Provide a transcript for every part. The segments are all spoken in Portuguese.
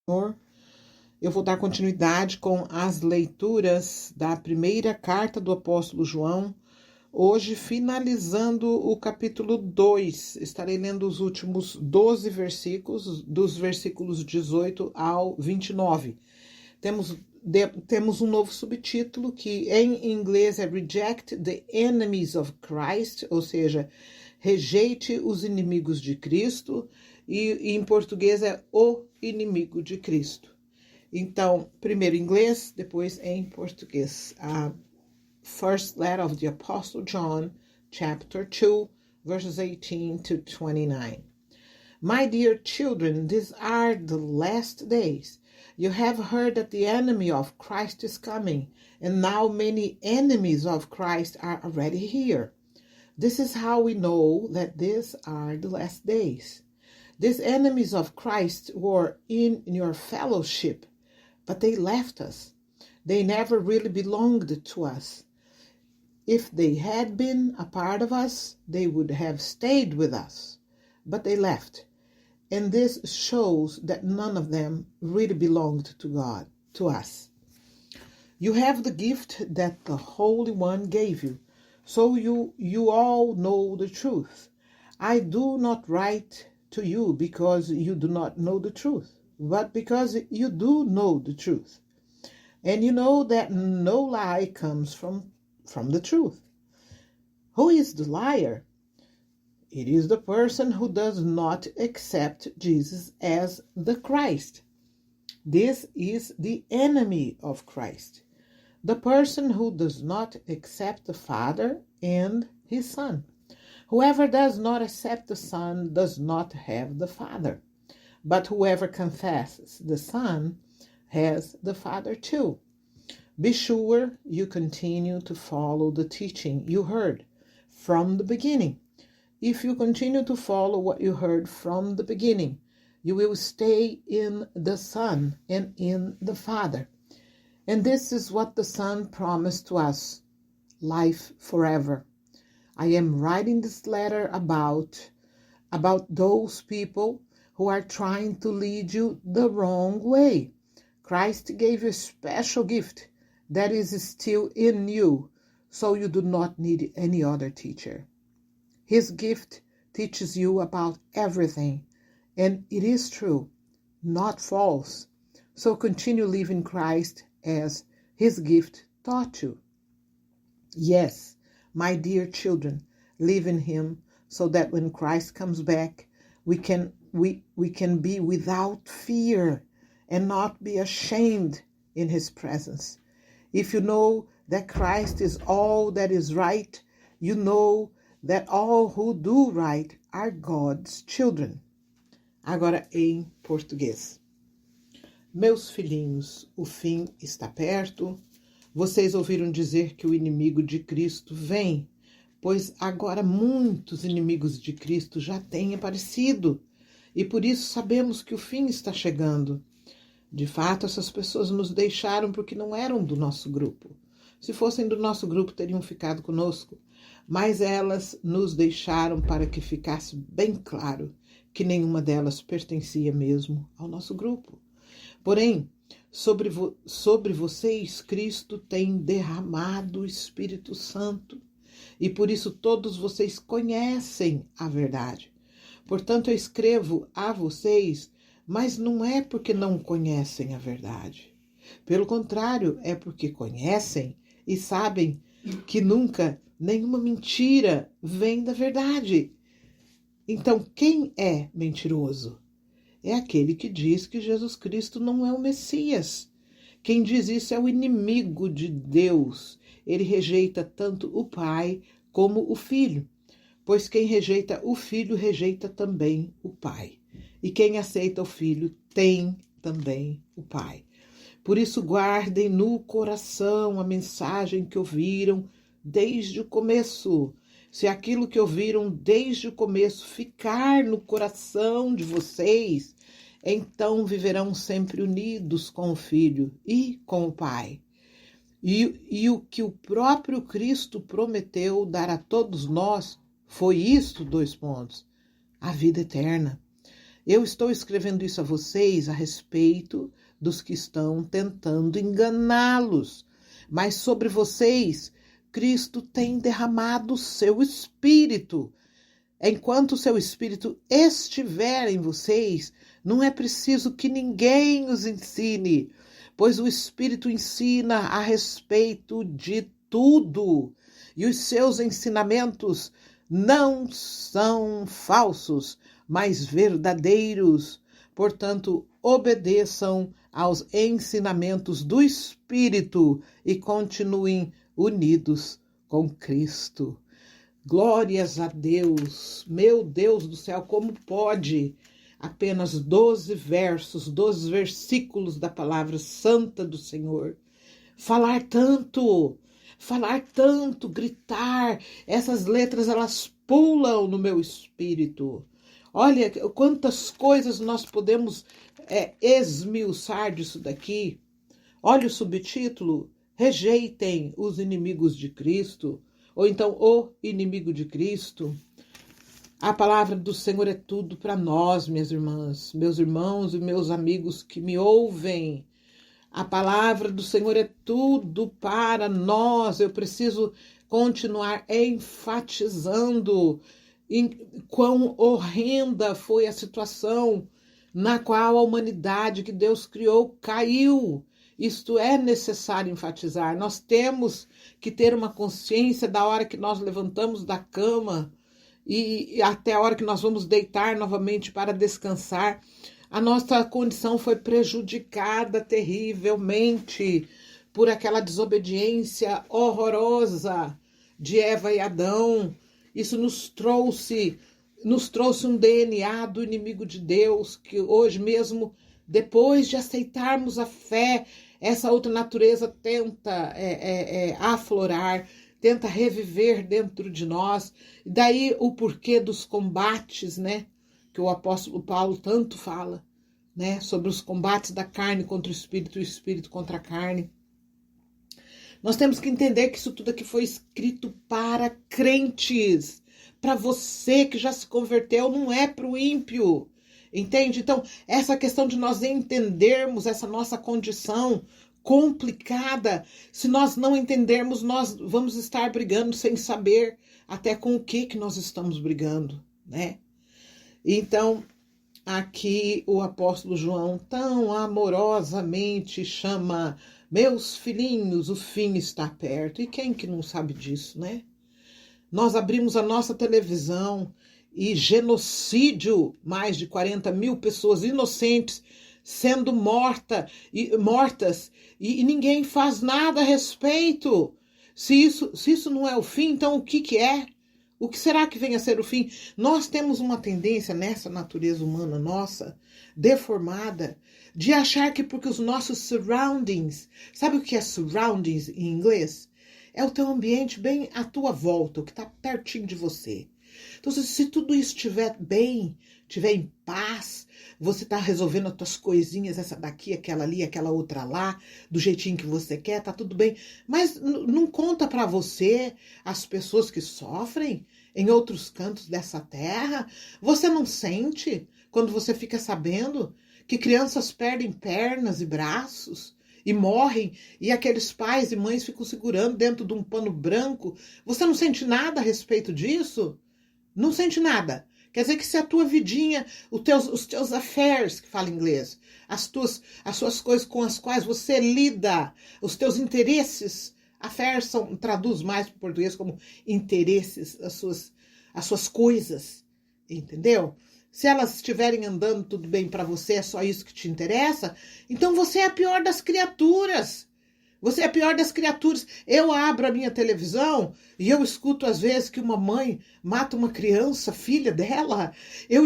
Senhor. Eu vou dar continuidade com as leituras da primeira carta do apóstolo João, hoje finalizando o capítulo 2. Estarei lendo os últimos 12 versículos, dos versículos 18 ao 29. Temos um novo subtítulo que em inglês é Reject the Enemies of Christ, ou seja, rejeite os inimigos de Cristo, e em português é o inimigo de Cristo. Então, primeiro em inglês, depois em português. First letter of the Apostle John, chapter 2, verses 18 to 29. My dear children, these are the last days. You have heard that the enemy of Christ is coming, and now many enemies of Christ are already here. This is how we know that these are the last days. These enemies of Christ were in your fellowship, but they left us. They never really belonged to us. If they had been a part of us, they would have stayed with us. But they left. And this shows that none of them really belonged to God, to us. You have the gift that the Holy One gave you, so you all know the truth. I do not write to you because you do not know the truth, but because you do know the truth. And you know that no lie comes from the truth. Who is the liar? It is the person who does not accept Jesus as the Christ. This is the enemy of Christ. The person who does not accept the Father and his Son. Whoever does not accept the Son does not have the Father. But whoever confesses the Son has the Father too. Be sure you continue to follow the teaching you heard from the beginning. If you continue to follow what you heard from the beginning, you will stay in the Son and in the Father. And this is what the Son promised to us, life forever. I am writing this letter about those people who are trying to lead you the wrong way. Christ gave you a special gift that is still in you, so you do not need any other teacher. His gift teaches you about everything, and it is true, not false. So continue living Christ as his gift taught you. Yes, my dear children, live in him so that when Christ comes back, we can be without fear and not be ashamed in his presence. If you know that Christ is all that is right, you know that all who do right are God's children. Agora em português. Meus filhinhos, o fim está perto. Vocês ouviram dizer que o inimigo de Cristo vem, pois agora muitos inimigos de Cristo já têm aparecido, e por isso sabemos que o fim está chegando. De fato, essas pessoas nos deixaram porque não eram do nosso grupo. Se fossem do nosso grupo, teriam ficado conosco, mas elas nos deixaram para que ficasse bem claro que nenhuma delas pertencia mesmo ao nosso grupo. Porém, sobre vocês, Cristo tem derramado o Espírito Santo, e por isso todos vocês conhecem a verdade. Portanto, eu escrevo a vocês, mas não é porque não conhecem a verdade. Pelo contrário, é porque conhecem e sabem que nunca nenhuma mentira vem da verdade. Então, quem é mentiroso? É aquele que diz que Jesus Cristo não é o Messias. Quem diz isso é o inimigo de Deus. Ele rejeita tanto o Pai como o Filho, pois quem rejeita o Filho rejeita também o Pai. E quem aceita o Filho tem também o Pai. Por isso, guardem no coração a mensagem que ouviram desde o começo. Se aquilo que ouviram desde o começo ficar no coração de vocês, então viverão sempre unidos com o Filho e com o Pai. E o que o próprio Cristo prometeu dar a todos nós foi isto, a vida eterna. Eu estou escrevendo isso a vocês a respeito dos que estão tentando enganá-los. Mas sobre vocês, Cristo tem derramado o seu Espírito. Enquanto o seu Espírito estiver em vocês, não é preciso que ninguém os ensine, pois o Espírito ensina a respeito de tudo, e os seus ensinamentos não são falsos, mas verdadeiros. Portanto, obedeçam aos ensinamentos do Espírito e continuem unidos com Cristo. Glórias a Deus, meu Deus do céu, como pode apenas 12 versos, 12 versículos da palavra santa do Senhor falar tanto, gritar, essas letras elas pulam no meu espírito. Olha quantas coisas nós podemos esmiuçar disso daqui. Olha o subtítulo, rejeitem os inimigos de Cristo. Ou então, o inimigo de Cristo. A palavra do Senhor é tudo para nós, minhas irmãs, meus irmãos e meus amigos que me ouvem. A palavra do Senhor é tudo para nós. Eu preciso continuar enfatizando em quão horrenda foi a situação na qual a humanidade que Deus criou caiu. Isto é necessário enfatizar. Nós temos que ter uma consciência da hora que nós levantamos da cama e até a hora que nós vamos deitar novamente para descansar. A nossa condição foi prejudicada terrivelmente por aquela desobediência horrorosa de Eva e Adão. Isso nos trouxe um DNA do inimigo de Deus, que hoje mesmo, depois de aceitarmos a fé, essa outra natureza tenta aflorar, tenta reviver dentro de nós. E daí o porquê dos combates, né? Que o apóstolo Paulo tanto fala, né? Sobre os combates da carne contra o espírito e o espírito contra a carne. Nós temos que entender que isso tudo aqui foi escrito para crentes. Para você que já se converteu, não é para o ímpio. Entende? Então, essa questão de nós entendermos essa nossa condição complicada, se nós não entendermos, nós vamos estar brigando sem saber até com o que nós estamos brigando, né? Então, aqui o apóstolo João tão amorosamente chama: meus filhinhos, o fim está perto. E quem que não sabe disso, né? Nós abrimos a nossa televisão e genocídio, mais de 40 mil pessoas inocentes sendo mortas e ninguém faz nada a respeito. Se isso não é o fim, então o que é? O que será que vem a ser o fim? Nós temos uma tendência nessa natureza humana nossa, deformada, de achar que porque os nossos surroundings, sabe o que é surroundings em inglês? É o teu ambiente bem à tua volta, o que está pertinho de você. Então, se tudo isso estiver bem, estiver em paz, você está resolvendo as tuas coisinhas, essa daqui, aquela ali, aquela outra lá, do jeitinho que você quer, tá tudo bem. Mas não conta para você as pessoas que sofrem em outros cantos dessa terra. Você não sente quando você fica sabendo que crianças perdem pernas e braços e morrem, e aqueles pais e mães ficam segurando dentro de um pano branco? Você não sente nada a respeito disso? Não sente nada. Quer dizer que se a tua vidinha, os teus affairs, que fala em inglês, as suas coisas com as quais você lida, os teus interesses, affairs traduz mais para o português como interesses, as suas coisas, entendeu? Se elas estiverem andando tudo bem para você, é só isso que te interessa, então você é a pior das criaturas. Você é a pior das criaturas. Eu abro a minha televisão e eu escuto às vezes que uma mãe mata uma criança, filha dela. Eu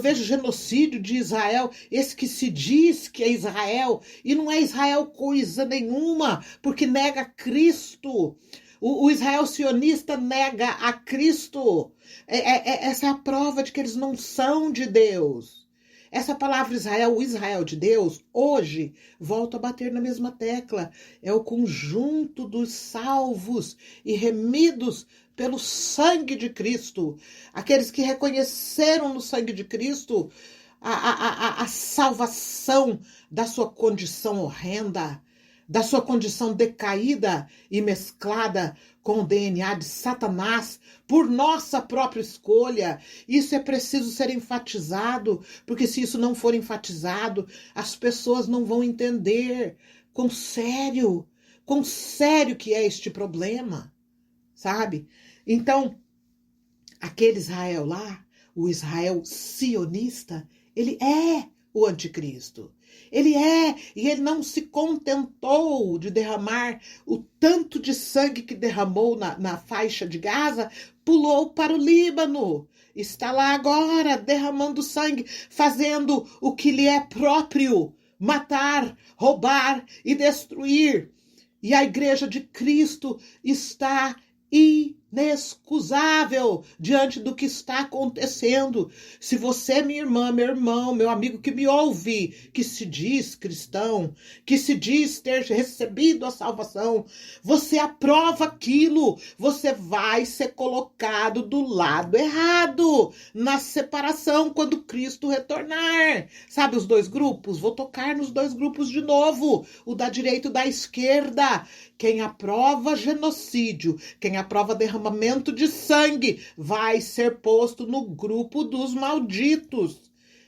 vejo genocídio de Israel, esse que se diz que é Israel, e não é Israel coisa nenhuma, porque nega Cristo. O Israel sionista nega a Cristo. Essa é a prova de que eles não são de Deus. Essa palavra Israel, o Israel de Deus, hoje, volta a bater na mesma tecla. É o conjunto dos salvos e remidos pelo sangue de Cristo. Aqueles que reconheceram no sangue de Cristo a salvação da sua condição horrenda, da sua condição decaída e mesclada com o DNA de Satanás, por nossa própria escolha. Isso é preciso ser enfatizado, porque se isso não for enfatizado, as pessoas não vão entender quão sério que é este problema, sabe? Então, aquele Israel lá, o Israel sionista, ele é o anticristo. Ele é, e ele não se contentou de derramar o tanto de sangue que derramou na faixa de Gaza, pulou para o Líbano. Está lá agora derramando sangue, fazendo o que lhe é próprio, matar, roubar e destruir. E a igreja de Cristo está inexcusável diante do que está acontecendo. Se você, minha irmã, meu irmão, meu amigo que me ouve, que se diz cristão, que se diz ter recebido a salvação, você aprova aquilo, você vai ser colocado do lado errado, na separação, quando Cristo retornar. Sabe os dois grupos? Vou tocar nos dois grupos de novo, o da direita e o da esquerda. Quem aprova genocídio, quem aprova derramamento de sangue, vai ser posto no grupo dos malditos.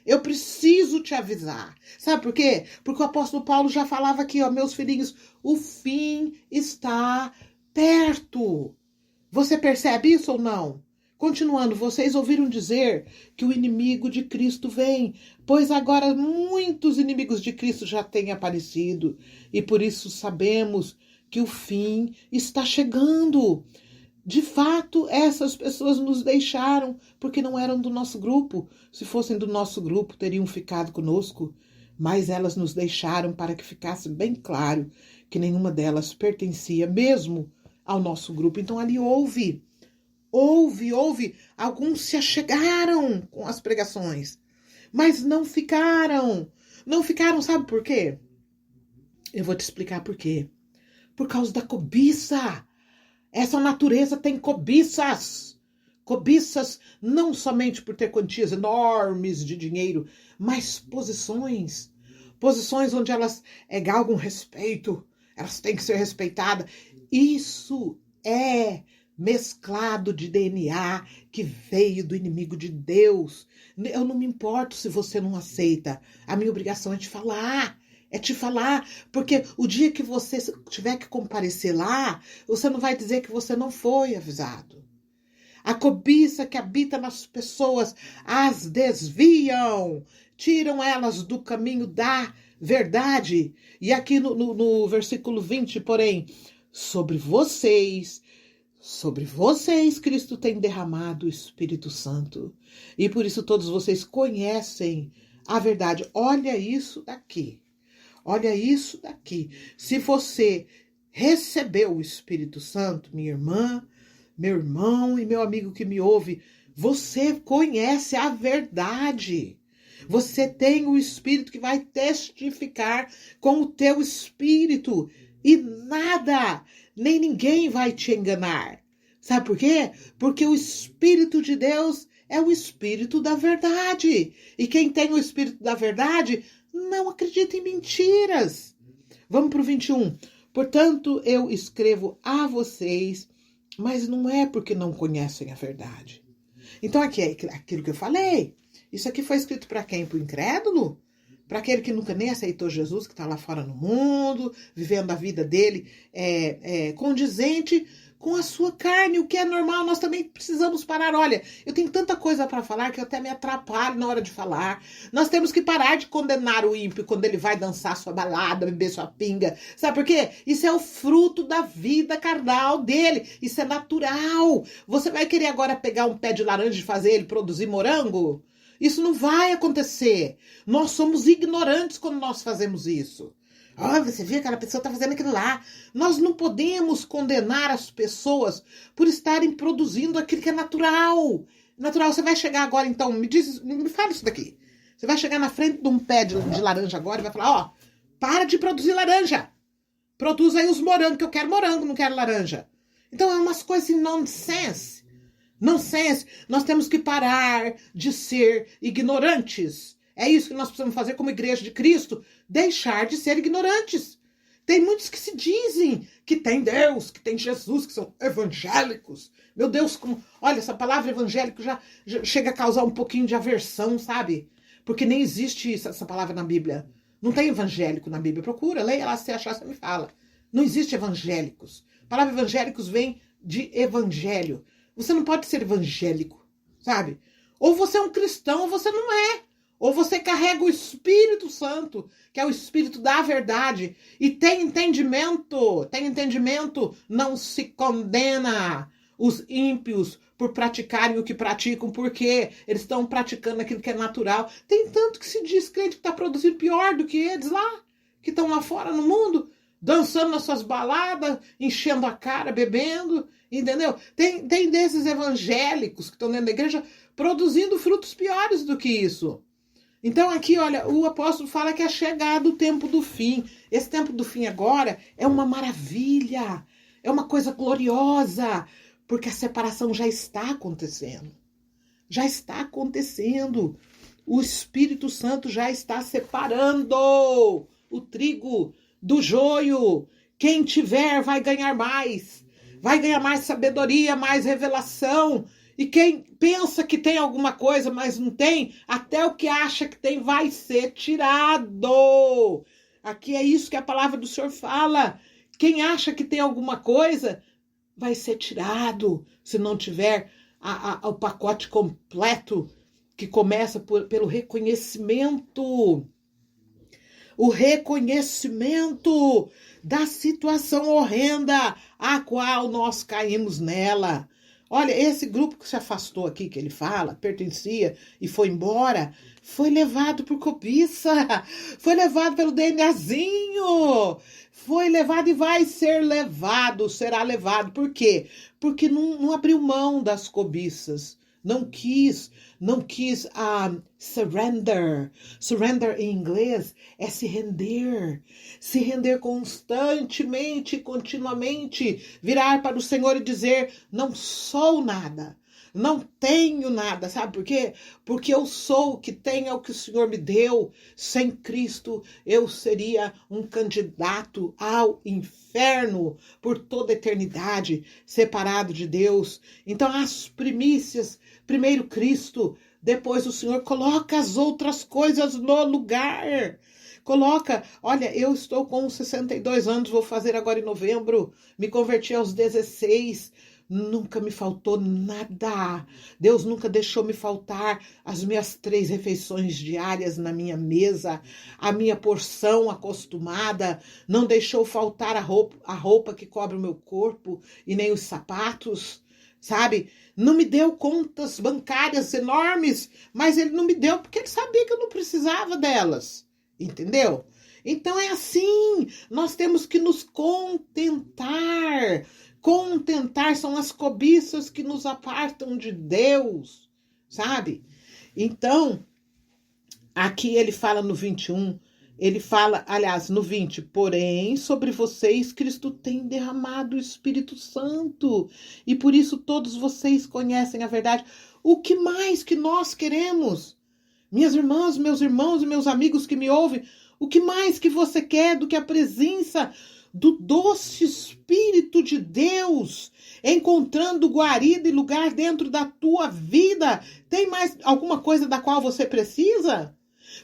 Eu preciso te avisar. Sabe por quê? Porque o apóstolo Paulo já falava aqui, ó, meus filhinhos, o fim está perto. Você percebe isso ou não? Continuando, vocês ouviram dizer que o inimigo de Cristo vem, pois agora muitos inimigos de Cristo já têm aparecido, e por isso sabemos que o fim está chegando. De fato, essas pessoas nos deixaram porque não eram do nosso grupo. Se fossem do nosso grupo, teriam ficado conosco. Mas elas nos deixaram para que ficasse bem claro que nenhuma delas pertencia mesmo ao nosso grupo. Então ali houve. Alguns se achegaram com as pregações, mas não ficaram. Não ficaram, sabe por quê? Eu vou te explicar por quê. Por causa da cobiça. Essa natureza tem cobiças. Cobiças não somente por ter quantias enormes de dinheiro, mas posições. Posições onde elas galgam respeito. Elas têm que ser respeitadas. Isso é mesclado de DNA que veio do inimigo de Deus. Eu não me importo se você não aceita. A minha obrigação é te falar. É te falar, porque o dia que você tiver que comparecer lá, você não vai dizer que você não foi avisado. A cobiça que habita nas pessoas as desviam, tiram elas do caminho da verdade. E aqui no versículo 20, porém, sobre vocês Cristo tem derramado o Espírito Santo. E por isso todos vocês conhecem a verdade. Olha isso daqui. Olha isso daqui. Se você recebeu o Espírito Santo, minha irmã, meu irmão e meu amigo que me ouve, você conhece a verdade. Você tem o Espírito que vai testificar com o teu Espírito. E nada, nem ninguém vai te enganar. Sabe por quê? Porque o Espírito de Deus é o Espírito da verdade. E quem tem o Espírito da verdade não acredita em mentiras. Vamos para o 21. Portanto, eu escrevo a vocês, mas não é porque não conhecem a verdade. Então, aqui é aquilo que eu falei. Isso aqui foi escrito para quem? Para o incrédulo? Para aquele que nunca nem aceitou Jesus, que está lá fora no mundo, vivendo a vida dele condizente com a sua carne, o que é normal. Nós também precisamos parar. Olha, eu tenho tanta coisa para falar que eu até me atrapalho na hora de falar. Nós temos que parar de condenar o ímpio quando ele vai dançar sua balada, beber sua pinga. Sabe por quê? Isso é o fruto da vida carnal dele. Isso é natural. Você vai querer agora pegar um pé de laranja e fazer ele produzir morango? Isso não vai acontecer. Nós somos ignorantes quando nós fazemos isso. Você viu, aquela pessoa está fazendo aquilo lá. Nós não podemos condenar as pessoas por estarem produzindo aquilo que é natural. Natural, você vai chegar agora, então, me fala isso daqui. Você vai chegar na frente de um pé de laranja agora e vai falar, para de produzir laranja. Produz aí os morangos, que eu quero morango, não quero laranja. Então, é umas coisas assim, nonsense. Nonsense. Nós temos que parar de ser ignorantes. É isso que nós precisamos fazer como igreja de Cristo, deixar de ser ignorantes. Tem muitos que se dizem que tem Deus, que tem Jesus, que são evangélicos. Meu Deus, olha, essa palavra evangélico já chega a causar um pouquinho de aversão, sabe? Porque nem existe essa palavra na Bíblia. Não tem evangélico na Bíblia. Procura, leia lá, se você achar, você me fala. Não existe evangélicos. A palavra evangélicos vem de evangelho. Você não pode ser evangélico, sabe? Ou você é um cristão ou você não é. Ou você carrega o Espírito Santo, que é o Espírito da verdade, e tem entendimento, não se condena os ímpios por praticarem o que praticam, porque eles estão praticando aquilo que é natural. Tem tanto que se diz crente que está produzindo pior do que eles lá, que estão lá fora no mundo, dançando nas suas baladas, enchendo a cara, bebendo, entendeu? Tem desses evangélicos que estão dentro da igreja produzindo frutos piores do que isso. Então aqui, olha, o apóstolo fala que é chegado o tempo do fim. Esse tempo do fim agora é uma maravilha, é uma coisa gloriosa, porque a separação já está acontecendo. Já está acontecendo. O Espírito Santo já está separando o trigo do joio. Quem tiver vai ganhar mais sabedoria, mais revelação. E quem pensa que tem alguma coisa, mas não tem, até o que acha que tem vai ser tirado. Aqui é isso que a palavra do Senhor fala. Quem acha que tem alguma coisa, vai ser tirado. Se não tiver o pacote completo, que começa pelo reconhecimento. O reconhecimento da situação horrenda a qual nós caímos nela. Olha, esse grupo que se afastou aqui, que ele fala, pertencia e foi embora, foi levado por cobiça, foi levado pelo DNAzinho, foi levado e vai ser levado, será levado. Por quê? Porque não abriu mão das cobiças, não quis surrender. Surrender em inglês é se render constantemente, continuamente, virar para o Senhor e dizer, não sou nada, não tenho nada, sabe por quê? Porque eu sou o que tenho, é o que o Senhor me deu. Sem Cristo eu seria um candidato ao inferno por toda a eternidade, separado de Deus. Então as primícias, primeiro Cristo, depois o Senhor coloca as outras coisas no lugar. Coloca, olha, eu estou com 62 anos, vou fazer agora em novembro, me converti aos 16, nunca me faltou nada. Deus nunca deixou me faltar as minhas 3 refeições diárias na minha mesa, a minha porção acostumada, não deixou faltar a roupa que cobre o meu corpo e nem os sapatos, sabe? Não me deu contas bancárias enormes, mas ele não me deu porque ele sabia que eu não precisava delas, entendeu? Então é assim, nós temos que nos contentar. Contentar são as cobiças que nos apartam de Deus, sabe? Então, aqui ele fala no 21, ele fala, aliás, no 20, porém, sobre vocês Cristo tem derramado o Espírito Santo, e por isso todos vocês conhecem a verdade. O que mais que nós queremos? Minhas irmãs, meus irmãos e meus amigos que me ouvem, o que mais que você quer do que a presença do doce Espírito de Deus, encontrando guarida e lugar dentro da tua vida? Tem mais alguma coisa da qual você precisa?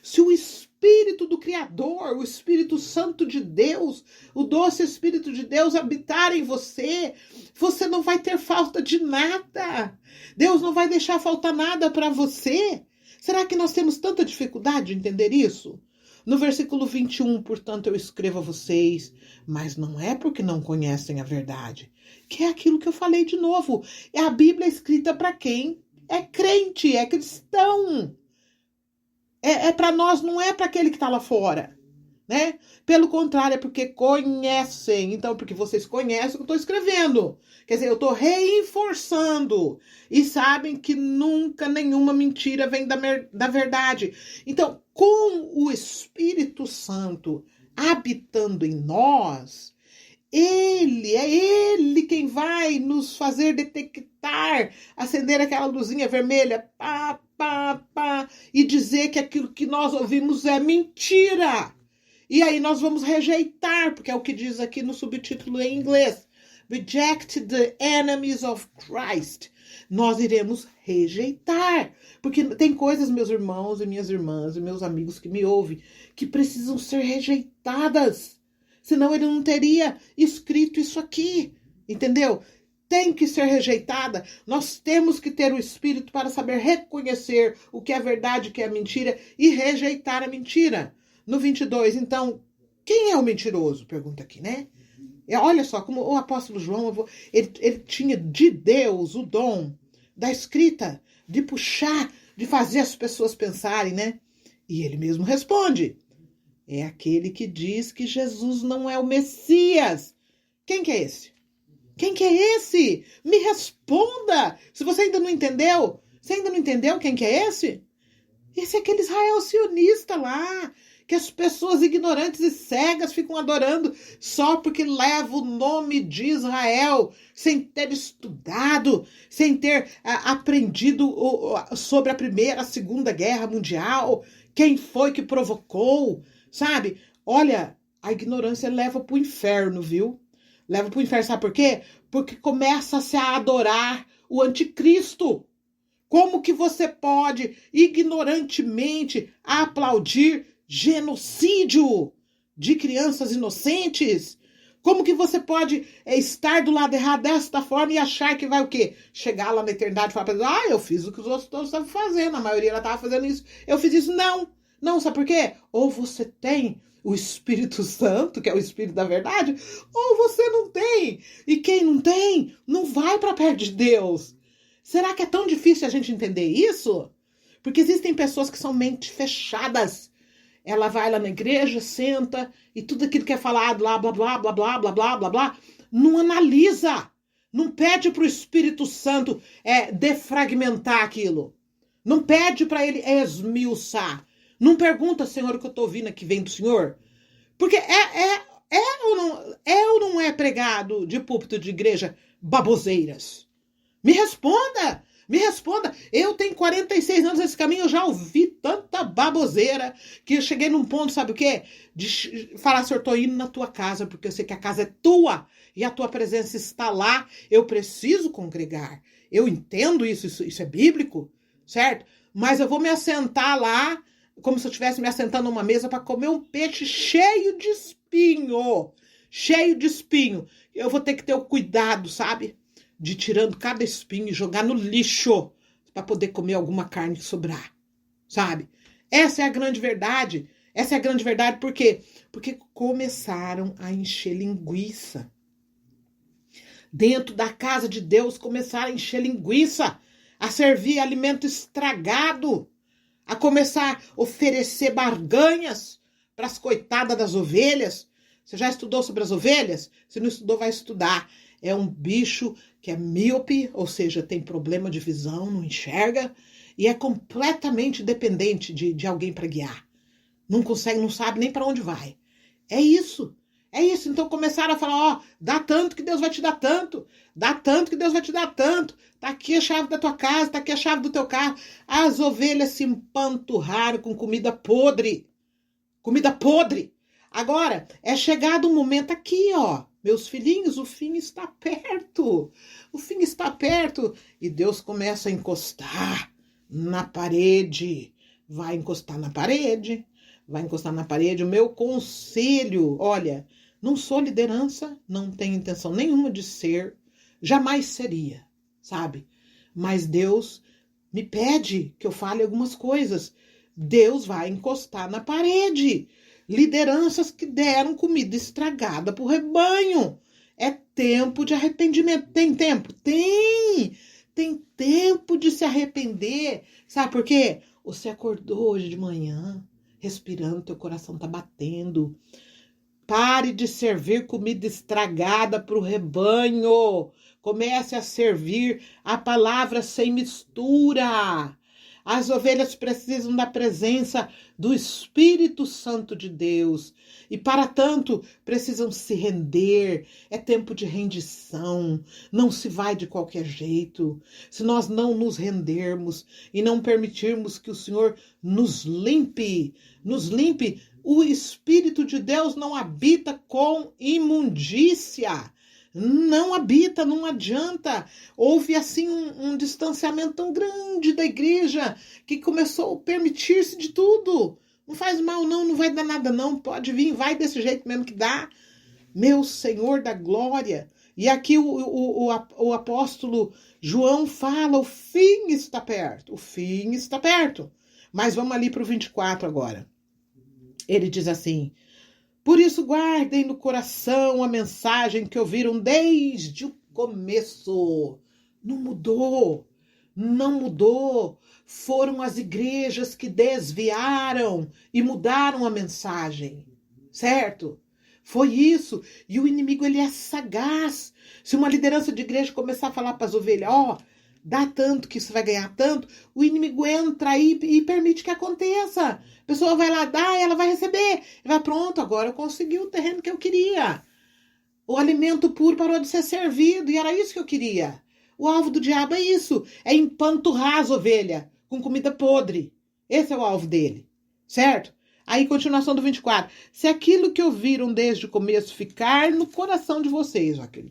Se o Espírito do Criador, o Espírito Santo de Deus, o doce Espírito de Deus habitar em você, você não vai ter falta de nada. Deus não vai deixar faltar nada para você. Será que nós temos tanta dificuldade de entender isso? No versículo 21, portanto, eu escrevo a vocês, mas não é porque não conhecem a verdade, que é aquilo que eu falei de novo. É a Bíblia escrita para quem é crente, é cristão. É para nós, não é para aquele que está lá fora, né? Pelo contrário, é porque conhecem. Então, porque vocês conhecem o que eu estou escrevendo. Quer dizer, eu estou reforçando. E sabem que nunca nenhuma mentira vem da verdade. Então, com o Espírito Santo habitando em nós, é Ele quem vai nos fazer detectar rejeitar, acender aquela luzinha vermelha, pá, pá, pá, e dizer que aquilo que nós ouvimos é mentira. E aí nós vamos rejeitar, porque é o que diz aqui no subtítulo em inglês. Reject the enemies of Christ. Nós iremos rejeitar. Porque tem coisas, meus irmãos e minhas irmãs e meus amigos que me ouvem, que precisam ser rejeitadas. Senão ele não teria escrito isso aqui. Entendeu? Tem que ser rejeitada. Nós temos que ter o espírito para saber reconhecer o que é verdade, o que é mentira e rejeitar a mentira. No 22, então, quem é o mentiroso? Pergunta aqui, né? Olha só, como o apóstolo João, ele tinha de Deus o dom da escrita, de puxar, de fazer as pessoas pensarem, né? E ele mesmo responde. É aquele que diz que Jesus não é o Messias. Quem que é esse? Quem que é esse? Me responda! Se você ainda não entendeu, quem que é esse? Esse é aquele Israel sionista lá, que as pessoas ignorantes e cegas ficam adorando só porque leva o nome de Israel, sem ter estudado, sem ter aprendido sobre a Primeira, a Segunda Guerra Mundial, quem foi que provocou, sabe? Olha, a ignorância leva para o inferno, viu? Leva para o inferno, sabe por quê? Porque começa-se a adorar o anticristo. Como que você pode ignorantemente aplaudir genocídio de crianças inocentes? Como que você pode estar do lado errado desta forma e achar que vai o quê? Chegar lá na eternidade e falar, eu fiz o que os outros todos estavam fazendo, a maioria estava fazendo isso, eu fiz isso. Não, sabe por quê? Ou você tem o Espírito Santo, que é o Espírito da verdade, ou você não tem. E quem não tem, não vai para perto de Deus. Será que é tão difícil a gente entender isso? Porque existem pessoas que são mente fechadas. Ela vai lá na igreja, senta, e tudo aquilo que é falado lá, blá, blá, blá, blá, blá, blá, blá, blá, não analisa. Não pede para o Espírito Santo defragmentar aquilo. Não pede para ele esmiuçar. Não pergunta, Senhor, o que eu estou ouvindo aqui vem do Senhor. Porque ou não é pregado de púlpito de igreja baboseiras? Me responda! Eu tenho 46 anos nesse caminho, eu já ouvi tanta baboseira que eu cheguei num ponto, sabe o quê? De falar, Senhor, eu tô indo na tua casa, porque eu sei que a casa é tua e a tua presença está lá, eu preciso congregar. Eu entendo isso é bíblico, certo? Mas eu vou me assentar lá, como se eu estivesse me assentando numa mesa para comer um peixe cheio de espinho. Eu vou ter que ter o cuidado, sabe? De tirando cada espinho e jogar no lixo para poder comer alguma carne que sobrar, sabe? Essa é a grande verdade. Por quê? Porque começaram a encher linguiça. Dentro da casa de Deus começaram a encher linguiça, a servir alimento estragado, a começar a oferecer barganhas para as coitadas das ovelhas. Você já estudou sobre as ovelhas? Se não estudou, vai estudar. É um bicho que é míope, ou seja, tem problema de visão, não enxerga, e é completamente dependente de alguém para guiar. Não consegue, não sabe nem para onde vai. É isso. Então começaram a falar, dá tanto que Deus vai te dar tanto. Dá tanto que Deus vai te dar tanto. Tá aqui a chave da tua casa, tá aqui a chave do teu carro. As ovelhas se empanturraram com comida podre. Agora, é chegado um momento aqui, meus filhinhos, o fim está perto. E Deus começa a encostar na parede. Vai encostar na parede. O meu conselho, olha, não sou liderança, não tenho intenção nenhuma de ser, jamais seria, sabe? Mas Deus me pede que eu fale algumas coisas. Deus vai encostar na parede. Lideranças que deram comida estragada para o rebanho. É tempo de arrependimento. Tem tempo? Tem tempo de se arrepender. Sabe por quê? Você acordou hoje de manhã, respirando, teu coração tá batendo. Pare de servir comida estragada para o rebanho. Comece a servir a palavra sem mistura. As ovelhas precisam da presença do Espírito Santo de Deus. E para tanto, precisam se render. É tempo de rendição. Não se vai de qualquer jeito. Se nós não nos rendermos e não permitirmos que o Senhor nos limpe, o Espírito de Deus não habita com imundícia. Não habita, não adianta. Houve assim um distanciamento tão grande da igreja que começou a permitir-se de tudo. Não faz mal não, não vai dar nada não, pode vir, vai desse jeito mesmo que dá. Meu Senhor da glória. E aqui o apóstolo João fala, o fim está perto, o fim está perto. Mas vamos ali para o 24 agora. Ele diz assim: por isso guardem no coração a mensagem que ouviram desde o começo. Não mudou, não mudou. Foram as igrejas que desviaram e mudaram a mensagem, certo? Foi isso. E o inimigo, ele é sagaz. Se uma liderança de igreja começar a falar para as ovelhas, dá tanto que você vai ganhar tanto, o inimigo entra aí e permite que aconteça. A pessoa vai lá dar, ela vai receber. E vai, pronto, agora eu consegui o terreno que eu queria. O alimento puro parou de ser servido e era isso que eu queria. O alvo do diabo é isso, é empanturrar as ovelhas com comida podre. Esse é o alvo dele, certo? Aí, continuação do 24. Se aquilo que ouviram desde o começo ficar no coração de vocês, aquilo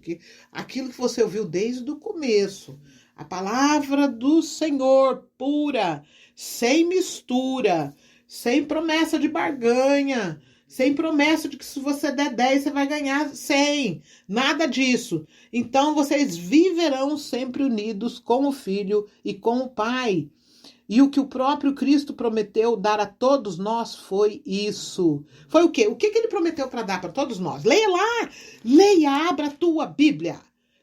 que você ouviu desde o começo, a palavra do Senhor pura, sem mistura, sem promessa de barganha, sem promessa de que se você der 10, você vai ganhar 100. Nada disso. Então, vocês viverão sempre unidos com o Filho e com o Pai. E o que o próprio Cristo prometeu dar a todos nós foi isso. Foi o quê? O que ele prometeu para dar para todos nós? Leia lá. Leia, abra a tua Bíblia.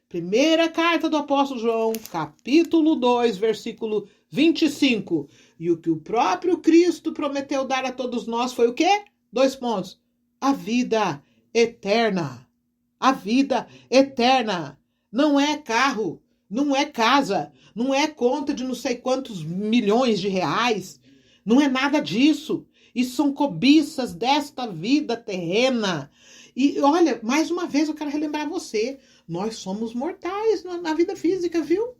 Primeira carta do apóstolo João, capítulo 2, versículo 25. E o que o próprio Cristo prometeu dar a todos nós foi o quê? 2 pontos. A vida eterna. A vida eterna. Não é carro, não é casa, não é conta de não sei quantos milhões de reais. Não é nada disso. Isso são cobiças desta vida terrena. E olha, mais uma vez eu quero relembrar você. Nós somos mortais na vida física, viu?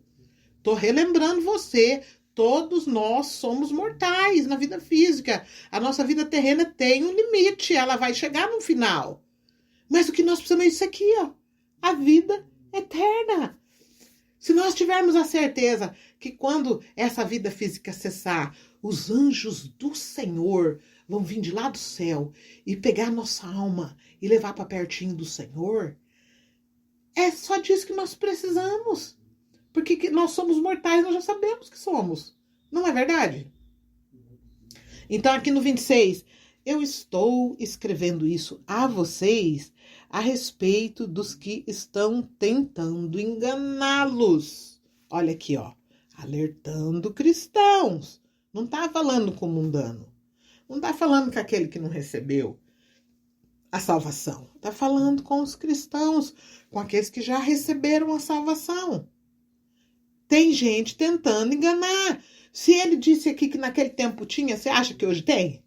Tô relembrando você. Todos nós somos mortais na vida física. A nossa vida terrena tem um limite. Ela vai chegar no final. Mas o que nós precisamos é isso aqui, a vida eterna. Se nós tivermos a certeza que quando essa vida física cessar, os anjos do Senhor vão vir de lá do céu e pegar nossa alma e levar para pertinho do Senhor, é só disso que nós precisamos. Porque nós somos mortais, nós já sabemos que somos. Não é verdade? Então aqui no 26, eu estou escrevendo isso a vocês a respeito dos que estão tentando enganá-los. Olha aqui, alertando cristãos. Não está falando com o mundano. Não está falando com aquele que não recebeu a salvação. Está falando com os cristãos, com aqueles que já receberam a salvação. Tem gente tentando enganar. Se ele disse aqui que naquele tempo tinha, você acha que hoje tem?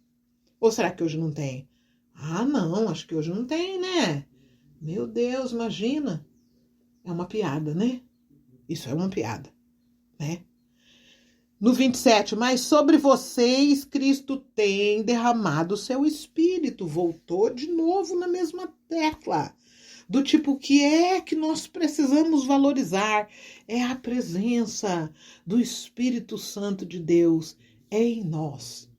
Ou será que hoje não tem? Ah, não, acho que hoje não tem, né? Meu Deus, imagina. É uma piada, né? Isso é uma piada, né? No 27, mas sobre vocês Cristo tem derramado o seu Espírito. Voltou de novo na mesma tecla. Do tipo, o que é que nós precisamos valorizar? É a presença do Espírito Santo de Deus em nós.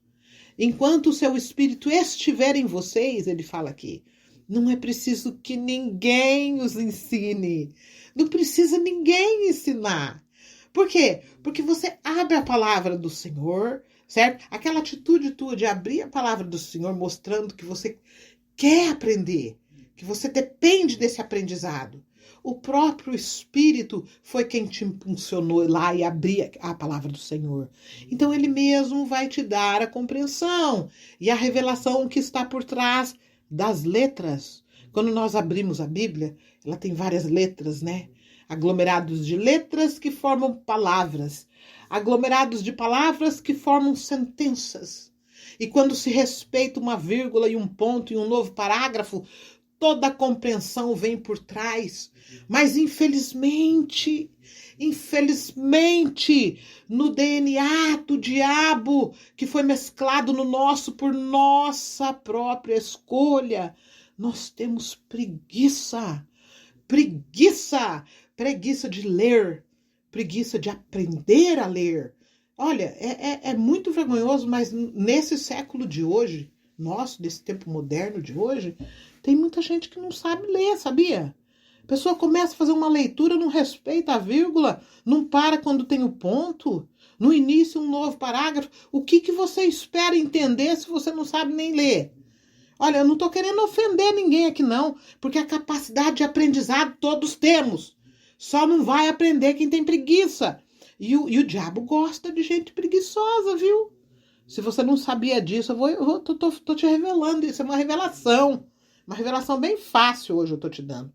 Enquanto o seu Espírito estiver em vocês, ele fala aqui, não é preciso que ninguém os ensine. Não precisa ninguém ensinar. Por quê? Porque você abre a palavra do Senhor, certo? Aquela atitude tua de abrir a palavra do Senhor mostrando que você quer aprender, que você depende desse aprendizado. O próprio Espírito foi quem te impulsionou lá e abrir a palavra do Senhor. Então ele mesmo vai te dar a compreensão e a revelação que está por trás das letras. Quando nós abrimos a Bíblia, ela tem várias letras, né? aglomerados de letras que formam palavras, aglomerados de palavras que formam sentenças. E quando se respeita uma vírgula e um ponto em um novo parágrafo, toda a compreensão vem por trás. Mas infelizmente, no DNA do diabo, que foi mesclado no nosso por nossa própria escolha, nós temos preguiça de ler, preguiça de aprender a ler. Olha, é muito vergonhoso, mas nesse século de hoje, desse tempo moderno de hoje, tem muita gente que não sabe ler, sabia? A pessoa começa a fazer uma leitura, não respeita a vírgula, não para quando tem o ponto, no início um novo parágrafo. O que você espera entender se você não sabe nem ler? Olha, eu não estou querendo ofender ninguém aqui não, porque a capacidade de aprendizado todos temos. Só não vai aprender quem tem preguiça. E o diabo gosta de gente preguiçosa, viu? Se você não sabia disso, tô te revelando. Isso é uma revelação. Uma revelação bem fácil hoje eu tô te dando.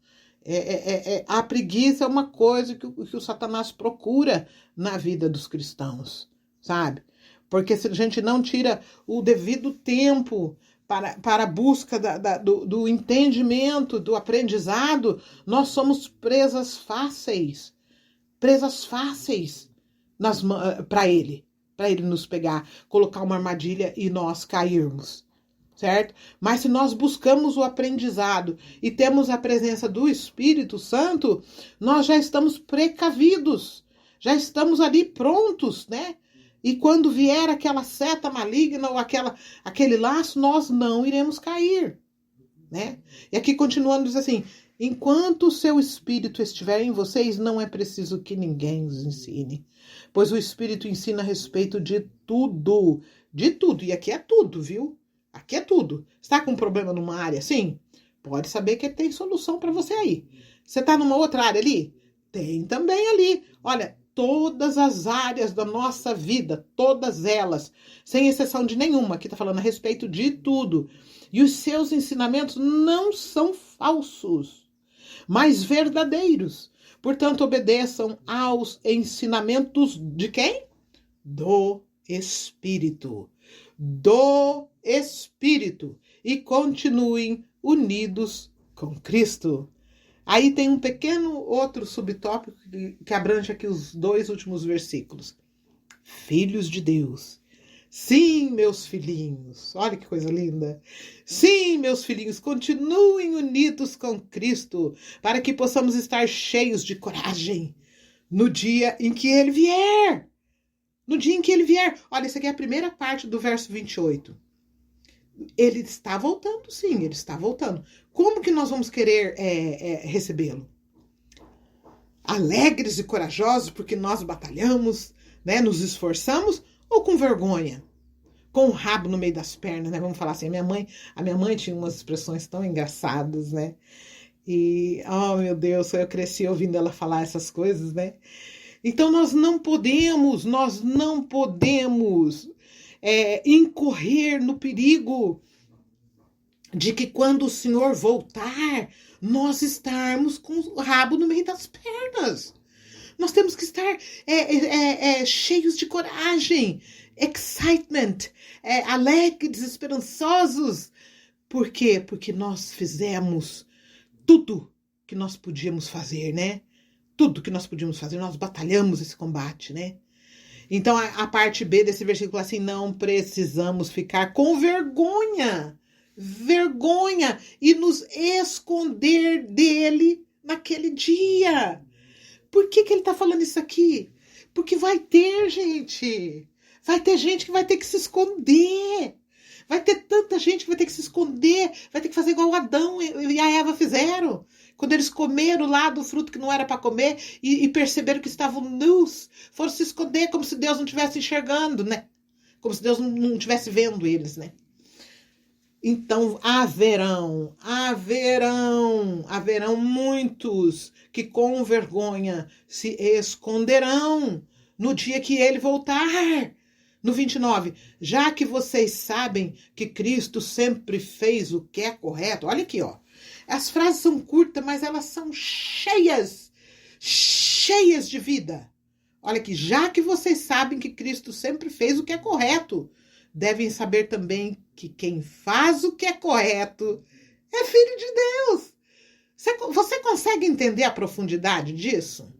A preguiça é uma coisa que o Satanás procura na vida dos cristãos, sabe? Porque se a gente não tira o devido tempo para a busca do entendimento, do aprendizado, nós somos presas fáceis para ele nos pegar, colocar uma armadilha e nós cairmos, certo? Mas se nós buscamos o aprendizado e temos a presença do Espírito Santo, nós já estamos precavidos, já estamos ali prontos, né? E quando vier aquela seta maligna ou aquele laço, nós não iremos cair, né? E aqui continuando diz assim: enquanto o seu Espírito estiver em vocês, não é preciso que ninguém os ensine, pois o Espírito ensina a respeito de tudo, e aqui é tudo, viu? Aqui é tudo. Está com um problema numa área, sim? Pode saber que tem solução para você aí. Você está numa outra área ali? Tem também ali. Olha, todas as áreas da nossa vida, todas elas, sem exceção de nenhuma, aqui está falando a respeito de tudo. E os seus ensinamentos não são falsos, mas verdadeiros. Portanto, obedeçam aos ensinamentos de quem? Do Espírito. Do Espírito. E continuem unidos com Cristo. Aí tem um pequeno outro subtópico que abrange aqui os 2 últimos versículos. Filhos de Deus. Sim, meus filhinhos. Olha que coisa linda. Sim, meus filhinhos, continuem unidos com Cristo, para que possamos estar cheios de coragem no dia em que Ele vier. No dia em que Ele vier. Olha, isso aqui é a primeira parte do verso 28. Ele está voltando, sim, ele está voltando. Como que nós vamos querer recebê-lo? Alegres e corajosos porque nós batalhamos, né, nos esforçamos, ou com vergonha? Com o rabo no meio das pernas, né? Vamos falar assim, a minha mãe tinha umas expressões tão engraçadas, né? E, oh meu Deus, eu cresci ouvindo ela falar essas coisas, né? Então nós não podemos incorrer no perigo de que quando o Senhor voltar, nós estarmos com o rabo no meio das pernas. Nós temos que estar cheios de coragem, excitement, alegres, esperançosos. Por quê? Porque nós fizemos tudo que nós podíamos fazer, né? Tudo que nós podíamos fazer, nós batalhamos esse combate, né? Então, a parte B desse versículo, assim, não precisamos ficar com vergonha e nos esconder dele naquele dia. Por que ele está falando isso aqui? Porque vai ter gente que vai ter que se esconder. Vai ter tanta gente que vai ter que se esconder, vai ter que fazer igual o Adão e a Eva fizeram. Quando eles comeram lá do fruto que não era para comer e perceberam que estavam nus, foram se esconder como se Deus não estivesse enxergando, né? Como se Deus não estivesse vendo eles, né? Então haverão muitos que com vergonha se esconderão no dia que ele voltar. No 29, já que vocês sabem que Cristo sempre fez o que é correto. Olha aqui, ó. As frases são curtas, mas elas são cheias cheias de vida. Olha aqui, já que vocês sabem que Cristo sempre fez o que é correto, devem saber também que quem faz o que é correto é filho de Deus. Você consegue entender a profundidade disso?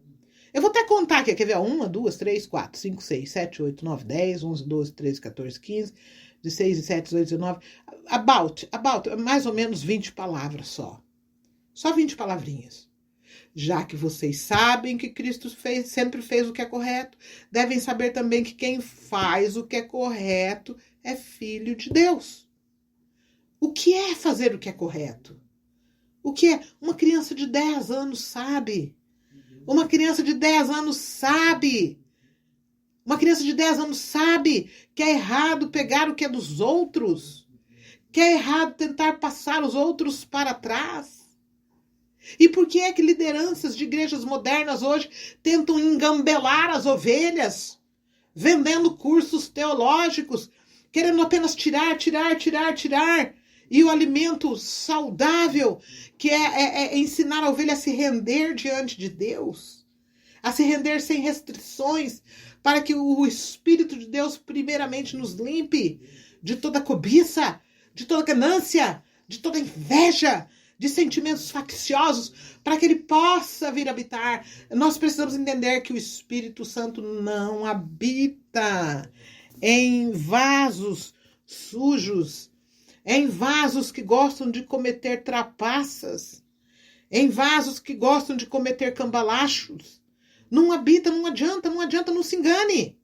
Eu vou até contar aqui, quer ver? 1, 2, 3, 4, 5, 6, 7, 8, 9, 10, 11, 12, 13, 14, 15, 16, 17, 18, 19. About, mais ou menos 20 palavras só. Só 20 palavrinhas. Já que vocês sabem que Cristo sempre fez o que é correto, devem saber também que quem faz o que é correto é filho de Deus. O que é fazer o que é correto? O que é? Uma criança de 10 anos sabe. Uma criança de 10 anos sabe. Uma criança de 10 anos sabe que é errado pegar o que é dos outros. Que é errado tentar passar os outros para trás. E por que é que lideranças de igrejas modernas hoje tentam engambelar as ovelhas, vendendo cursos teológicos, querendo apenas tirar, e o alimento saudável, que é ensinar a ovelha a se render diante de Deus, a se render sem restrições, para que o Espírito de Deus primeiramente nos limpe de toda cobiça, de toda ganância, de toda inveja, de sentimentos facciosos, para que ele possa vir habitar. Nós precisamos entender que o Espírito Santo não habita em vasos sujos, em vasos que gostam de cometer trapaças, em vasos que gostam de cometer cambalachos. Não habita, não adianta, não se engane.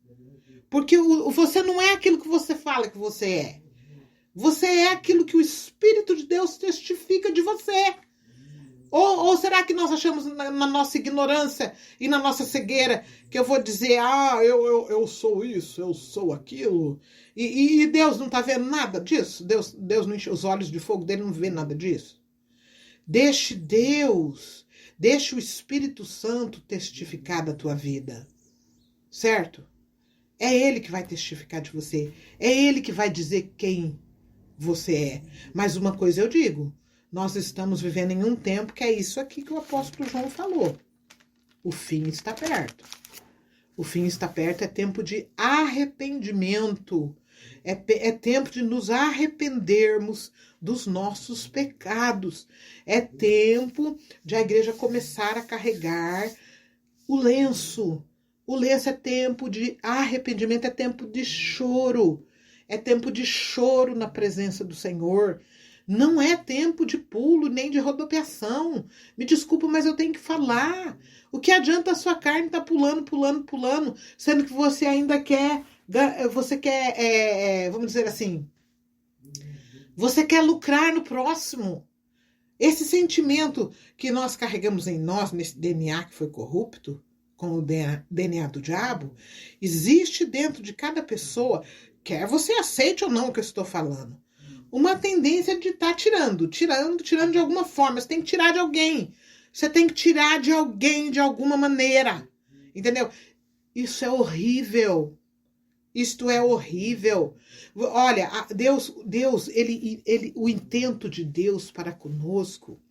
Porque você não é aquilo que você fala que você é. Você é aquilo que o Espírito de Deus testifica de você. Ou será que nós achamos na nossa ignorância e na nossa cegueira que eu vou dizer, eu sou isso, eu sou aquilo, e Deus não está vendo nada disso? Deus não enche os olhos de fogo dele, não vê nada disso? Deixe o Espírito Santo testificar da tua vida, certo? É ele que vai testificar de você, é ele que vai dizer quem você é. Mas uma coisa eu digo, nós estamos vivendo em um tempo que é isso aqui que o apóstolo João falou. O fim está perto. O fim está perto, é tempo de arrependimento. É tempo de nos arrependermos dos nossos pecados. É tempo de a igreja começar a carregar o lenço. O lenço é tempo de arrependimento, é tempo de choro. É tempo de choro na presença do Senhor. Não é tempo de pulo nem de rodopiação. Me desculpa, mas eu tenho que falar. O que adianta a sua carne estar pulando, sendo que você ainda quer, vamos dizer assim, você quer lucrar no próximo. Esse sentimento que nós carregamos em nós, nesse DNA que foi corrupto, com o DNA do diabo, existe dentro de cada pessoa, quer você aceite ou não o que eu estou falando, uma tendência de estar tirando de alguma forma. Você tem que tirar de alguém. Você tem que tirar de alguém de alguma maneira. Entendeu? Isso é horrível. Isto é horrível. Olha, Deus, o intento de Deus para conosco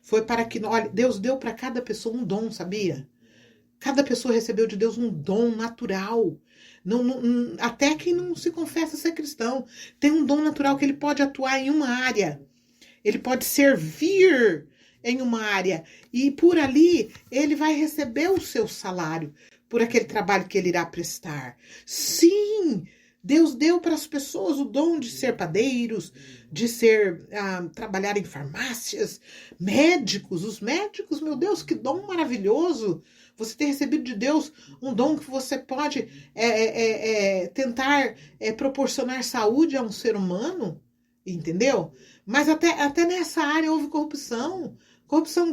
foi para que, olha, Deus deu para cada pessoa um dom, sabia? Cada pessoa recebeu de Deus um dom natural. Até quem não se confessa ser cristão tem um dom natural que ele pode atuar em uma área. Ele pode servir em uma área. E por ali ele vai receber o seu salário por aquele trabalho que ele irá prestar. Sim, Deus deu para as pessoas o dom de ser padeiros, de trabalhar em farmácias, médicos. Os médicos, meu Deus, que dom maravilhoso! Você ter recebido de Deus um dom que você pode tentar proporcionar saúde a um ser humano, entendeu? Mas até nessa área houve corrupção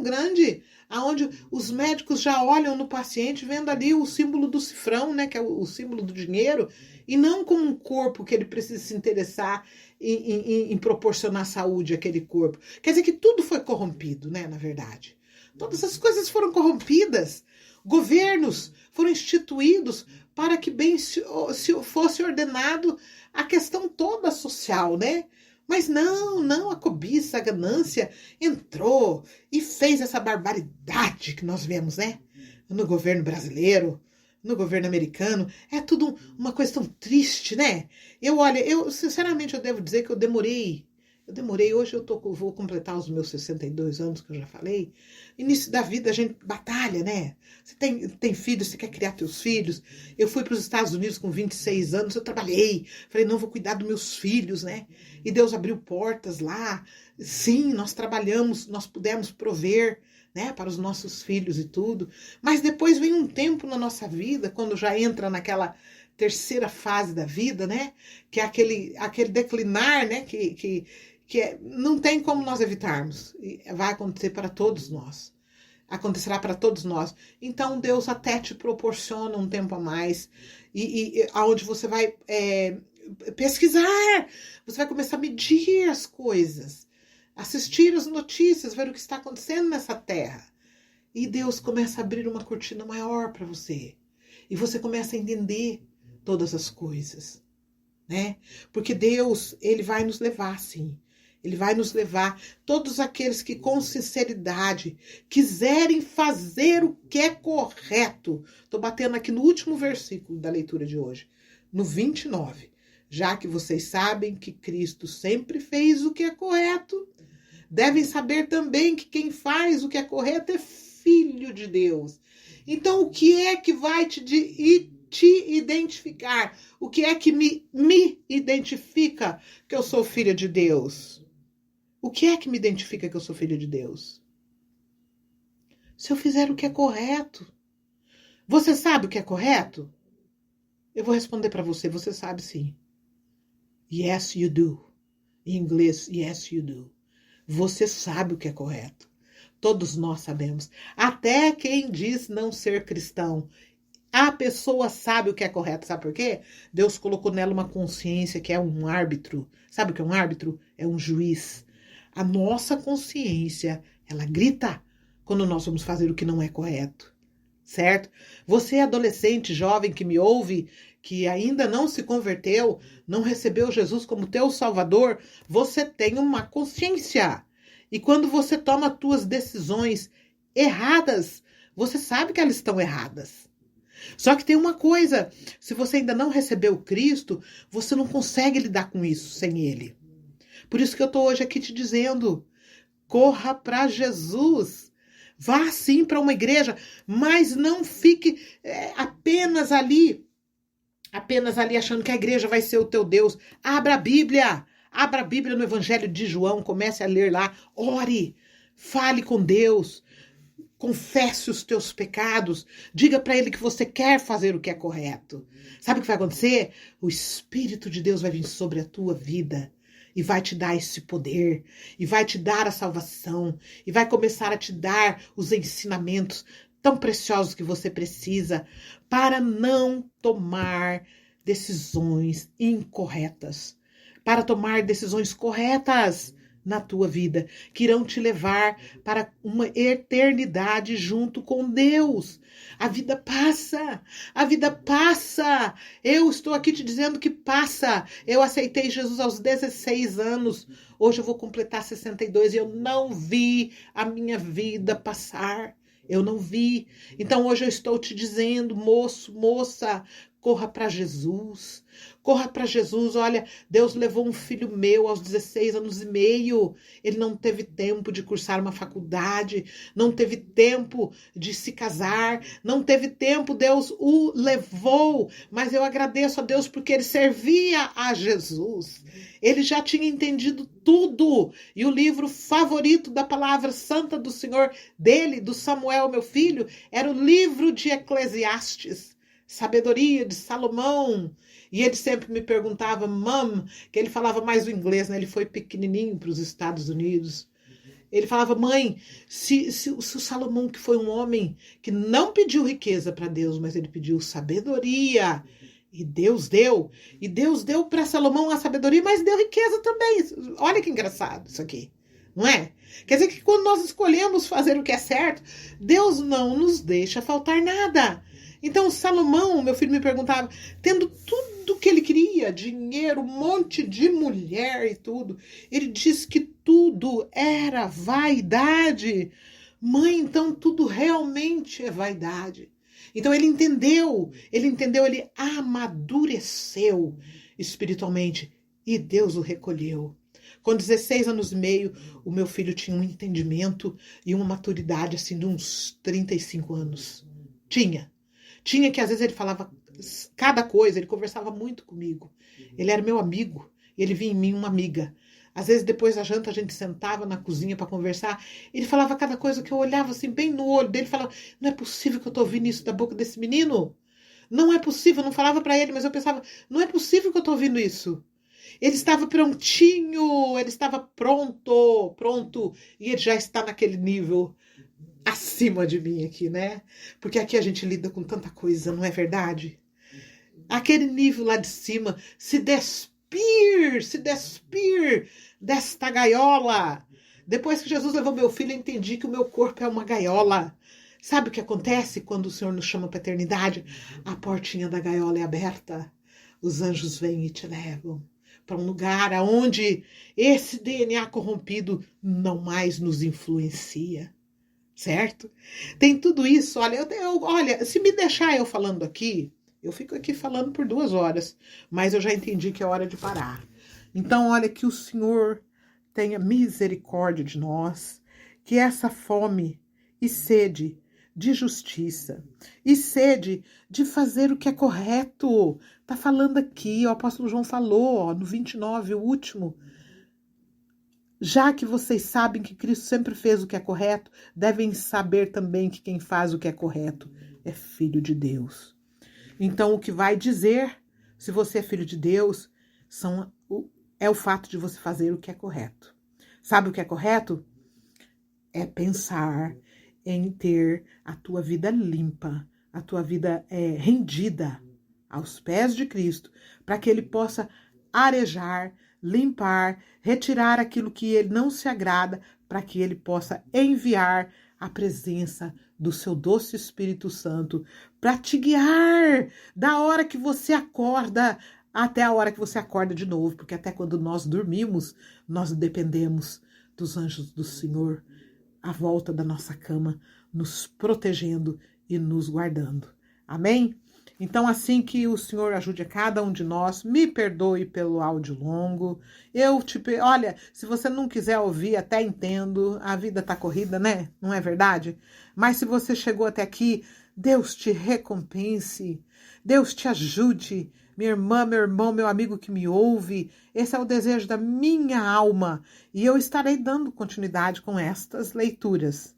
grande, onde os médicos já olham no paciente vendo ali o símbolo do cifrão, né, que é o símbolo do dinheiro, e não como um corpo que ele precisa se interessar em proporcionar saúde àquele corpo. Quer dizer que tudo foi corrompido, né, na verdade. Todas as coisas foram corrompidas. Governos foram instituídos para que bem se fosse ordenado a questão toda social, né? Mas não, a cobiça, a ganância entrou e fez essa barbaridade que nós vemos, né? no governo brasileiro, no governo americano. É tudo uma coisa tão triste, né? Eu sinceramente, eu devo dizer que eu demorei. Hoje vou completar os meus 62 anos, que eu já falei. Início da vida, a gente batalha, né? Você tem filhos, você quer criar teus filhos. Eu fui para os Estados Unidos com 26 anos, eu trabalhei. Falei, não, vou cuidar dos meus filhos, né? E Deus abriu portas lá. Sim, nós trabalhamos, nós pudemos prover, né, para os nossos filhos e tudo. Mas depois vem um tempo na nossa vida, quando já entra naquela terceira fase da vida, né? Que é aquele declinar, né? Não tem como nós evitarmos. Vai acontecer para todos nós. Acontecerá para todos nós. Então Deus até te proporciona um tempo a mais, aonde você vai pesquisar, você vai começar a medir as coisas, assistir as notícias, ver o que está acontecendo nessa terra. E Deus começa a abrir uma cortina maior para você. E você começa a entender todas as coisas, né? Porque Deus, Ele vai nos levar, sim. Ele vai nos levar, todos aqueles que com sinceridade quiserem fazer o que é correto. Estou batendo aqui no último versículo da leitura de hoje, no 29. Já que vocês sabem que Cristo sempre fez o que é correto, devem saber também que quem faz o que é correto é filho de Deus. Então, o que é que vai te identificar? O que é que me identifica que eu sou filha de Deus? O que é que me identifica que eu sou filha de Deus? Se eu fizer o que é correto. Você sabe o que é correto? Eu vou responder para você, você sabe sim. Yes, you do. Em inglês, yes, you do. Você sabe o que é correto. Todos nós sabemos. Até quem diz não ser cristão. A pessoa sabe o que é correto. Sabe por quê? Deus colocou nela uma consciência que é um árbitro. Sabe o que é um árbitro? É um juiz. A nossa consciência, ela grita quando nós vamos fazer o que não é correto. Certo? Você, adolescente, jovem que me ouve, que ainda não se converteu, não recebeu Jesus como teu salvador, você tem uma consciência. E quando você toma as tuas decisões erradas, você sabe que elas estão erradas. Só que tem uma coisa, se você ainda não recebeu Cristo, você não consegue lidar com isso sem Ele. Por isso que eu estou hoje aqui te dizendo, corra para Jesus. Vá sim para uma igreja, mas não fique apenas ali achando que a igreja vai ser o teu Deus. Abra a Bíblia no Evangelho de João, comece a ler lá, ore, fale com Deus, confesse os teus pecados, diga para Ele que você quer fazer o que é correto. Sabe o que vai acontecer? O Espírito de Deus vai vir sobre a tua vida e vai te dar esse poder, e vai te dar a salvação, e vai começar a te dar os ensinamentos tão preciosos que você precisa para não tomar decisões incorretas, para tomar decisões corretas na tua vida, que irão te levar para uma eternidade junto com Deus. A vida passa, eu estou aqui te dizendo que passa. Eu aceitei Jesus aos 16 anos, hoje eu vou completar 62 e eu não vi a minha vida passar. Eu não vi. Então hoje eu estou te dizendo, moço, moça, corra para Jesus. Corra para Jesus. Olha, Deus levou um filho meu aos 16 anos e meio. Ele não teve tempo de cursar uma faculdade, não teve tempo de se casar, não teve tempo, Deus o levou. Mas eu agradeço a Deus porque ele servia a Jesus. Ele já tinha entendido tudo. E o livro favorito da palavra santa do Senhor dele, do Samuel, meu filho, era o livro de Eclesiastes. Sabedoria de Salomão. E ele sempre me perguntava, que ele falava mais o inglês, né? Ele foi pequenininho para os Estados Unidos. Ele falava, mãe, se o Salomão, que foi um homem que não pediu riqueza para Deus, mas ele pediu sabedoria, e Deus deu. E Deus deu para Salomão a sabedoria, mas deu riqueza também. Olha que engraçado isso aqui, não é? Quer dizer que quando nós escolhemos fazer o que é certo, Deus não nos deixa faltar nada. Então Salomão, meu filho me perguntava, tendo tudo que ele queria, dinheiro, um monte de mulher e tudo, ele disse que tudo era vaidade. Mãe, então tudo realmente é vaidade. Então ele amadureceu espiritualmente e Deus o recolheu. Com 16 anos e meio, o meu filho tinha um entendimento e uma maturidade assim de uns 35 anos. Tinha que às vezes ele falava cada coisa, ele conversava muito comigo. Ele era meu amigo, e ele via em mim uma amiga. Às vezes, depois da janta, a gente sentava na cozinha para conversar. Ele falava cada coisa que eu olhava assim, bem no olho dele, falava: não é possível que eu tô ouvindo isso da boca desse menino. Não é possível. Eu não falava para ele, mas eu pensava: não é possível que eu tô ouvindo isso. Ele estava prontinho, ele estava pronto, e ele já está naquele nível acima de mim aqui, né? Porque aqui a gente lida com tanta coisa, não é verdade? Aquele nível lá de cima, se despir desta gaiola. Depois que Jesus levou meu filho, eu entendi que o meu corpo é uma gaiola. Sabe o que acontece quando o Senhor nos chama para a eternidade? A portinha da gaiola é aberta. Os anjos vêm e te levam para um lugar onde esse DNA corrompido não mais nos influencia. Certo? Tem tudo isso. Olha, se me deixar eu falando aqui, eu fico aqui falando por 2 horas, mas eu já entendi que é hora de parar. Então, olha, que o Senhor tenha misericórdia de nós, que essa fome e sede de justiça e sede de fazer o que é correto. Tá falando aqui, o apóstolo João falou, ó, no 29, o último. Já que vocês sabem que Cristo sempre fez o que é correto, devem saber também que quem faz o que é correto é filho de Deus. Então, o que vai dizer se você é filho de Deus é o fato de você fazer o que é correto. Sabe o que é correto? É pensar em ter a tua vida limpa, a tua vida rendida aos pés de Cristo, para que Ele possa arejar, limpar, retirar aquilo que Ele não se agrada, para que Ele possa enviar a presença do seu doce Espírito Santo para te guiar da hora que você acorda até a hora que você acorda de novo, porque até quando nós dormimos, nós dependemos dos anjos do Senhor à volta da nossa cama, nos protegendo e nos guardando. Amém? Então, assim que o Senhor ajude a cada um de nós, me perdoe pelo áudio longo. Olha, se você não quiser ouvir, até entendo, a vida tá corrida, né? Não é verdade? Mas se você chegou até aqui, Deus te recompense, Deus te ajude. Minha irmã, meu irmão, meu amigo que me ouve, esse é o desejo da minha alma. E eu estarei dando continuidade com estas leituras.